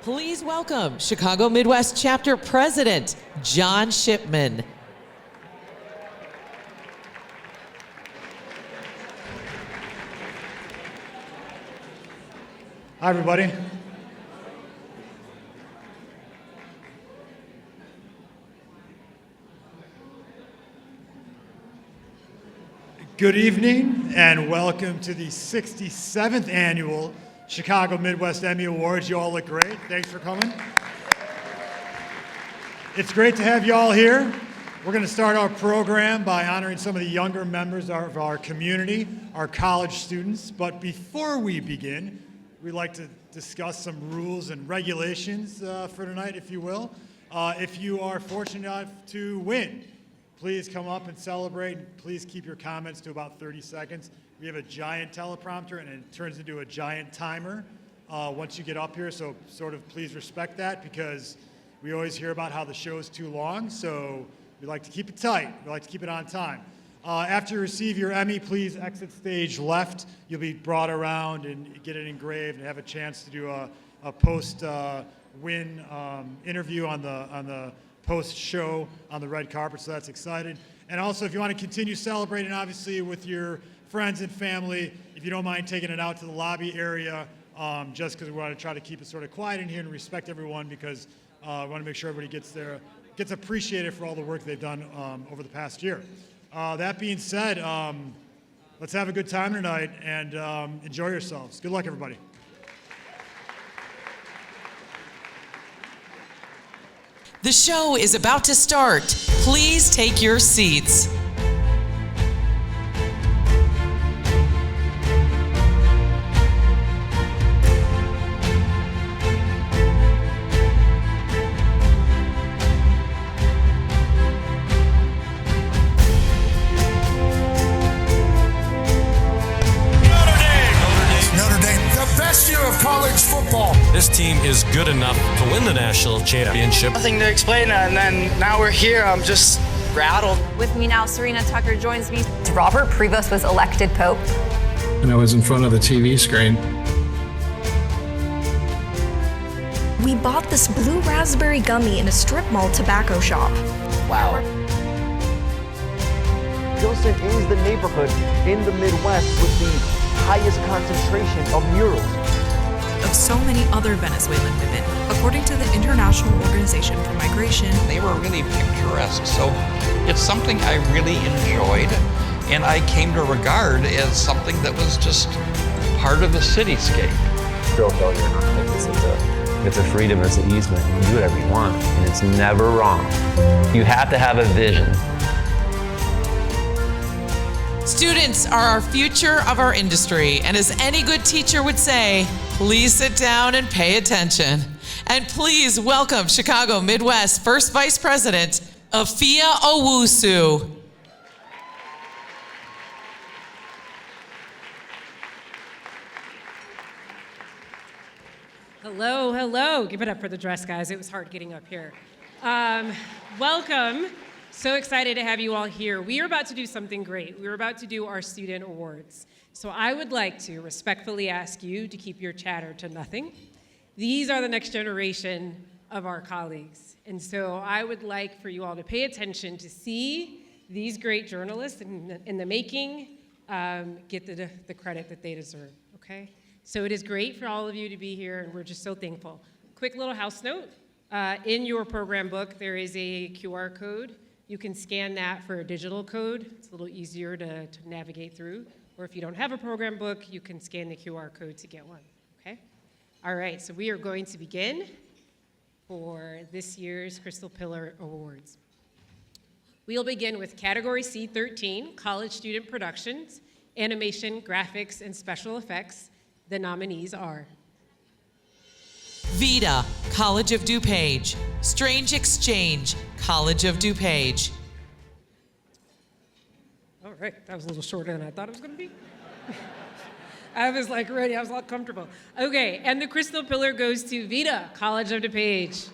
Please welcome Chicago Midwest Chapter President, John Shipman. Hi, everybody. Good evening and welcome to the 67th annual Chicago Midwest Emmy Awards. You all look great. Thanks for coming. It's great to have you all here. We're going to start our program by honoring some of the younger members of our community, our college students. But before we begin, we'd like to discuss some rules and regulations for tonight, if you will. If you are fortunate enough to win, please come up and celebrate. Please keep your comments to about 30 seconds. We have a giant teleprompter, and it turns into a giant timer once you get up here. So sort of please respect that, because we always hear about how the show is too long. So we like to keep it tight. We like to keep it on time. After you receive your Emmy, please exit stage left. You'll be brought around and get it engraved and have a chance to do a post-win interview on the post-show on the red carpet, so that's exciting. And also, if you want to continue celebrating, obviously, with your friends and family, if you don't mind taking it out to the lobby area, just because we want to try to keep it sort of quiet in here and respect everyone, because we want to make sure everybody gets appreciated for all the work they've done over the past year. That being said, let's have a good time tonight and enjoy yourselves. Good luck, everybody. The show is about to start. Please take your seats. This team is good enough to win the national championship. Nothing to explain, and then now we're here. I'm just rattled. With me now, Serena Tucker joins me. Robert Prevost was elected Pope. And I was in front of the TV screen. We bought this blue raspberry gummy in a strip mall tobacco shop. Wow. Gilson is the neighborhood in the Midwest with the highest concentration of murals. Of so many other Venezuelan women, according to the International Organization for Migration. They were really picturesque, so it's something I really enjoyed, and I came to regard as something that was just part of the cityscape. Real failure, not like this. It's a freedom, it's an easement. You can do whatever you want, and it's never wrong. You have to have a vision. Students are our future of our industry, and as any good teacher would say, please sit down and pay attention. And please welcome Chicago Midwest First Vice President, Afia Owusu. Hello, hello. Give it up for the dress, guys. It was hard getting up here. Welcome. So excited to have you all here. We are about to do something great. We're about to do our student awards. So I would like to respectfully ask you to keep your chatter to nothing. These are the next generation of our colleagues. And so I would like for you all to pay attention to see these great journalists in the making get the credit that they deserve, okay? So it is great for all of you to be here, and we're just so thankful. Quick little house note. In your program book, there is a QR code. You can scan that for a digital code. It's a little easier to navigate through. Or if you don't have a program book, you can scan the QR code to get one, okay? All right, so we are going to begin for this year's Crystal Pillar Awards. We'll begin with Category C13, College Student Productions, Animation, Graphics, and Special Effects. The nominees are Vida, College of DuPage. Strange Exchange, College of DuPage. All right, that was a little shorter than I thought it was going to be. I was like ready, I was all comfortable. Okay, and the Crystal Pillar goes to Vida, College of DuPage.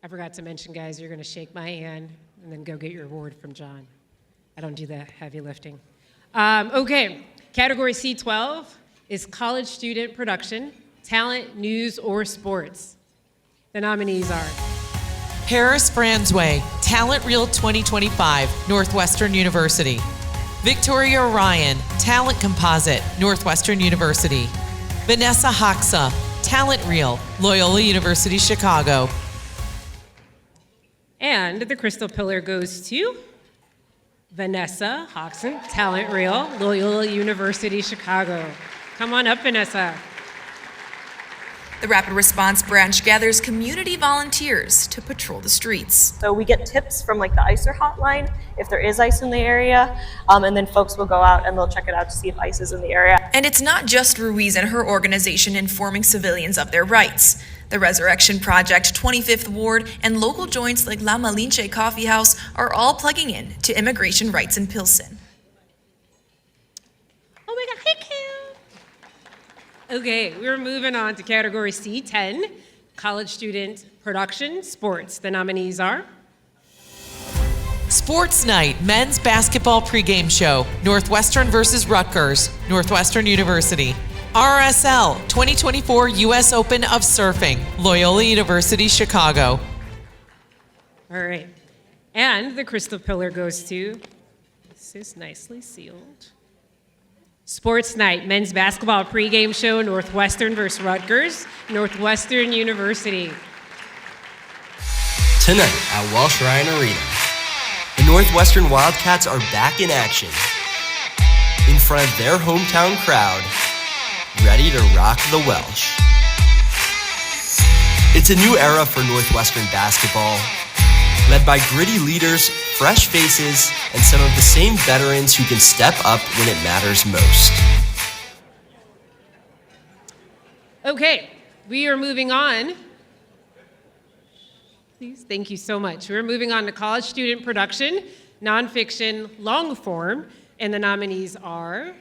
I forgot to mention, guys, you're going to shake my hand and then go get your award from John. I don't do the heavy lifting. Okay, category C12 is college student production, talent, news, or sports. The nominees are Paris Bransway, Talent Reel 2025, Northwestern University. Victoria Ryan, Talent Composite, Northwestern University. Vanessa Hoxa, Talent Reel, Loyola University Chicago. And the Crystal Pillar goes to Vanessa Hoxon, Talent Reel, Loyola University Chicago. Come on up, Vanessa. The Rapid Response Branch gathers community volunteers to patrol the streets. So we get tips from like the ICER hotline if there is ice in the area, and then folks will go out and they'll check it out to see if ice is in the area. And it's not just Ruiz and her organization informing civilians of their rights. The Resurrection Project, 25th Ward, and local joints like La Malinche Coffee House are all plugging in to immigration rights in Pilsen. Oh my God, thank you. Okay, we're moving on to category C10, college student production, sports. The nominees are Sports Night, men's basketball pregame show, Northwestern versus Rutgers, Northwestern University. RSL, 2024 U.S. Open of Surfing, Loyola University Chicago. All right, and the Crystal Pillar goes to, this is nicely sealed. Sports Night, men's basketball pregame show, Northwestern versus Rutgers, Northwestern University. Tonight at Welsh Ryan Arena, the Northwestern Wildcats are back in action in front of their hometown crowd, ready to rock the Welsh. It's a new era for Northwestern basketball, led by gritty leaders, fresh faces, and some of the same veterans who can step up when it matters most. Okay, we are moving on. Please, thank you so much. We're moving on to college student production, nonfiction, long form, and the nominees are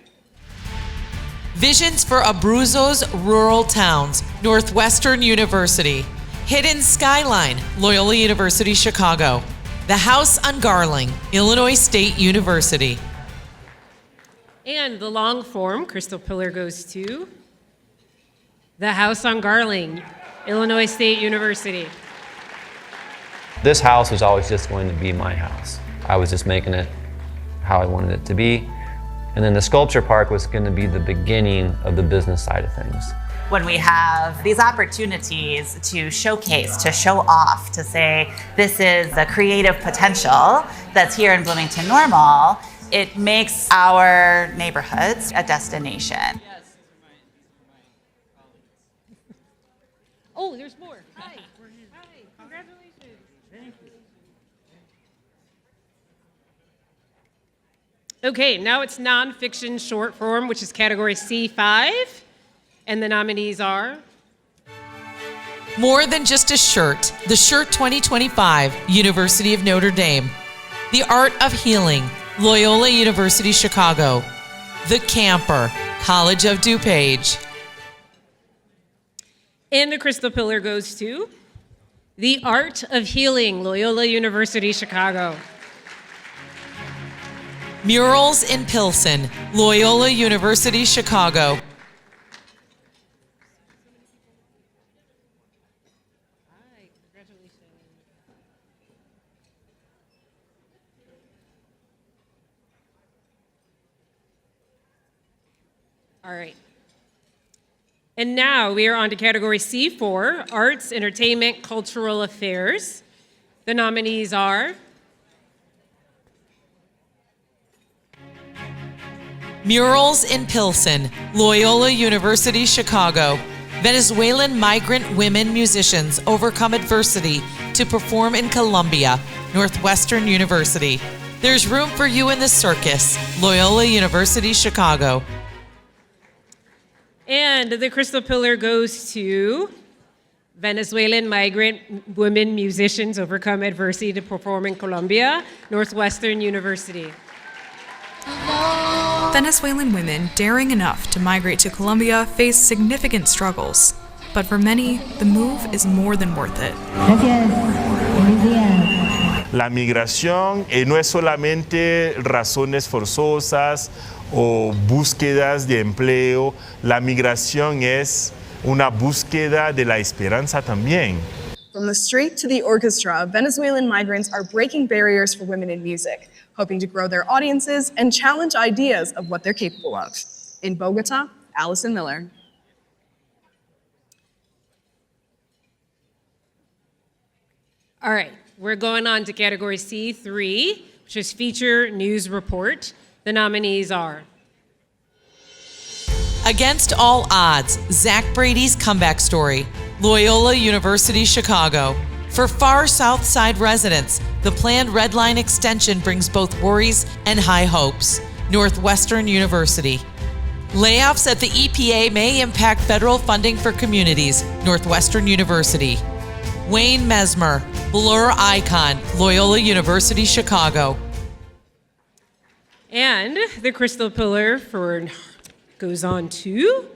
Visions for Abruzzo's Rural Towns, Northwestern University. Hidden Skyline, Loyola University Chicago. The House on Garling, Illinois State University. And the long form, Crystal Pillar goes to The House on Garling, Illinois State University. This house was always just going to be my house. I was just making it how I wanted it to be. And then the sculpture park was going to be the beginning of the business side of things. When we have these opportunities to showcase, to show off, to say this is the creative potential that's here in Bloomington Normal, it makes our neighborhoods a destination. Oh, there's more. Hi. Hi. Congratulations. Thank you. Okay, now it's nonfiction short form, which is category C5. And the nominees are More Than Just a Shirt, The Shirt 2025, University of Notre Dame. The Art of Healing, Loyola University Chicago. The Camper, College of DuPage. And the Crystal Pillar goes to The Art of Healing, Loyola University Chicago. Murals in Pilsen, Loyola University Chicago. All right. And now we are on to category C4, Arts, Entertainment, Cultural Affairs. The nominees are Murals in Pilsen, Loyola University Chicago. Venezuelan migrant women musicians overcome adversity to perform in Colombia, Northwestern University. There's room for you in the circus, Loyola University Chicago. And the Crystal Pillar goes to Venezuelan migrant women musicians overcome adversity to perform in Colombia, Northwestern University. Venezuelan women daring enough to migrate to Colombia face significant struggles. But for many, the move is more than worth it. Gracias. La migración no es solamente razones forzosas o búsquedas de empleo, la migración es una búsqueda de la esperanza también. From the street to the orchestra, Venezuelan migrants are breaking barriers for women in music, hoping to grow their audiences and challenge ideas of what they're capable of. In Bogota, Allison Miller. All right, we're going on to category C3, which is feature news report. The nominees are Against All Odds, Zach Brady's comeback story, Loyola University Chicago. For Far South Side residents, the planned Red Line extension brings both worries and high hopes, Northwestern University. Layoffs at the EPA may impact federal funding for communities, Northwestern University. Wayne Mesmer, Blur Icon, Loyola University Chicago. And the Crystal Pillar goes on to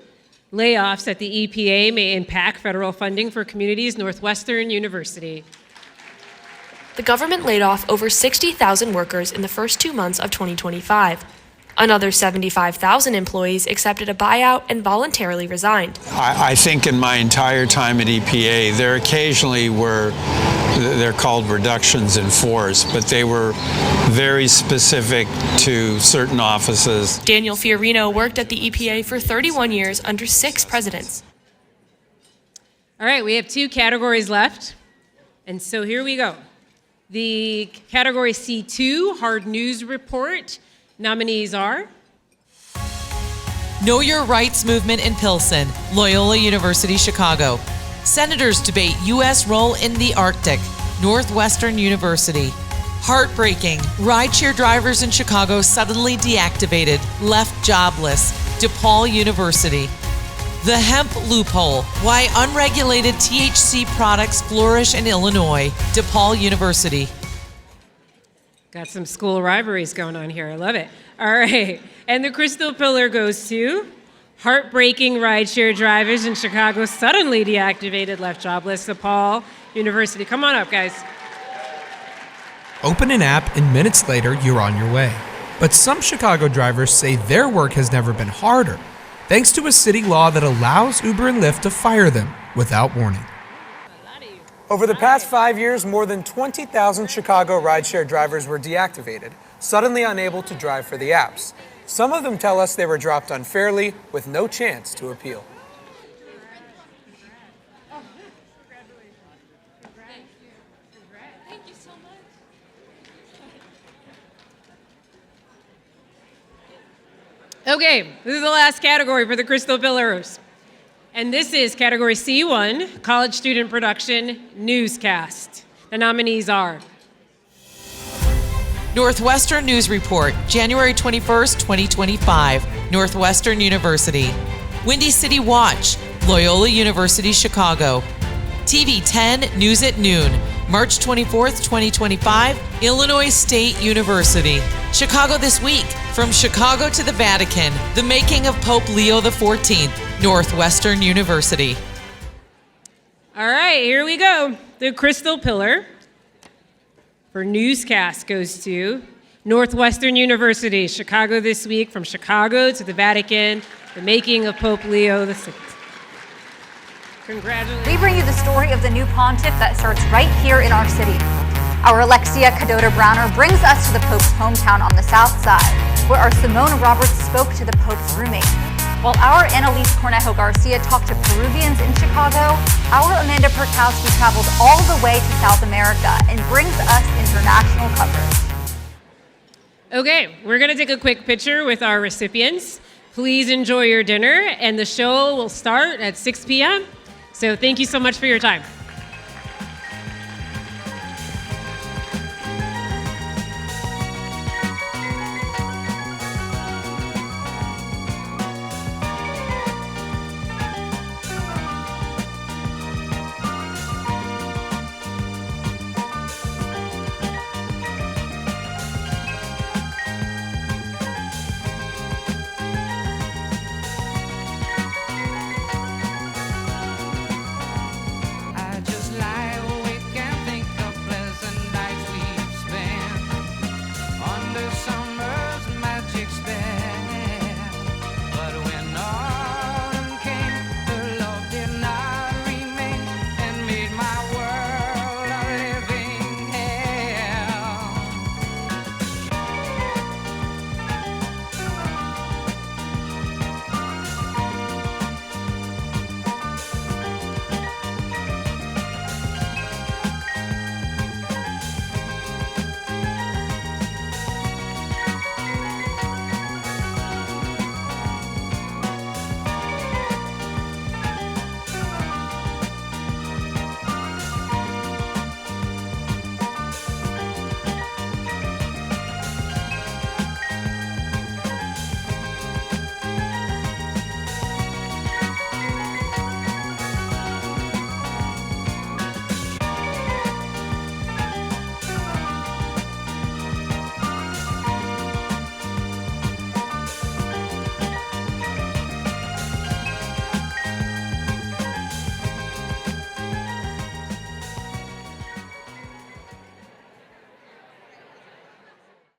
layoffs at the EPA may impact federal funding for communities, Northwestern University. The government laid off over 60,000 workers in the first 2 months of 2025. Another 75,000 employees accepted a buyout and voluntarily resigned. I think in my entire time at EPA, there occasionally were, they're called reductions in force, but they were very specific to certain offices. Daniel Fiorino worked at the EPA for 31 years under 6 presidents. All right, we have 2 categories left. And so here we go. The category C2, Hard News Report. Nominees are Know Your Rights Movement in Pilsen, Loyola University Chicago. Senators debate U.S. role in the Arctic, Northwestern University. Heartbreaking, rideshare drivers in Chicago suddenly deactivated, left jobless, DePaul University. The Hemp Loophole, Why Unregulated THC Products Flourish in Illinois, DePaul University. Got some school rivalries going on here. I love it. All right. And the Crystal Pillar goes to Heartbreaking Rideshare Drivers in Chicago Suddenly Deactivated, Left Jobless, DePaul University. Come on up, guys. Open an app and minutes later, you're on your way. But some Chicago drivers say their work has never been harder, thanks to a city law that allows Uber and Lyft to fire them without warning. Over the past 5 years, more than 20,000 Chicago rideshare drivers were deactivated, suddenly unable to drive for the apps. Some of them tell us they were dropped unfairly with no chance to appeal. Okay, this is the last category for the Crystal Pillars. And this is category C1, College Student Production Newscast. The nominees are Northwestern News Report, January 21st, 2025, Northwestern University. Windy City Watch, Loyola University Chicago. TV 10 News at Noon, March 24th, 2025, Illinois State University. Chicago This Week, From Chicago to the Vatican, The Making of Pope Leo XIV, Northwestern University. All right, here we go. The Crystal Pillar for newscast goes to Northwestern University. Chicago This Week, From Chicago to the Vatican, The Making of Pope Leo VI. Congratulations. We bring you the story of the new pontiff that starts right here in our city. Our Alexia Cadota Browner brings us to the Pope's hometown on the south side, where our Simona Roberts spoke to the Pope's roommate. While our Annalise Cornejo Garcia talked to Peruvians in Chicago, our Amanda Perkowski traveled all the way to South America and brings us international coverage. Okay, we're going to take a quick picture with our recipients. Please enjoy your dinner, and the show will start at 6 p.m. So thank you so much for your time.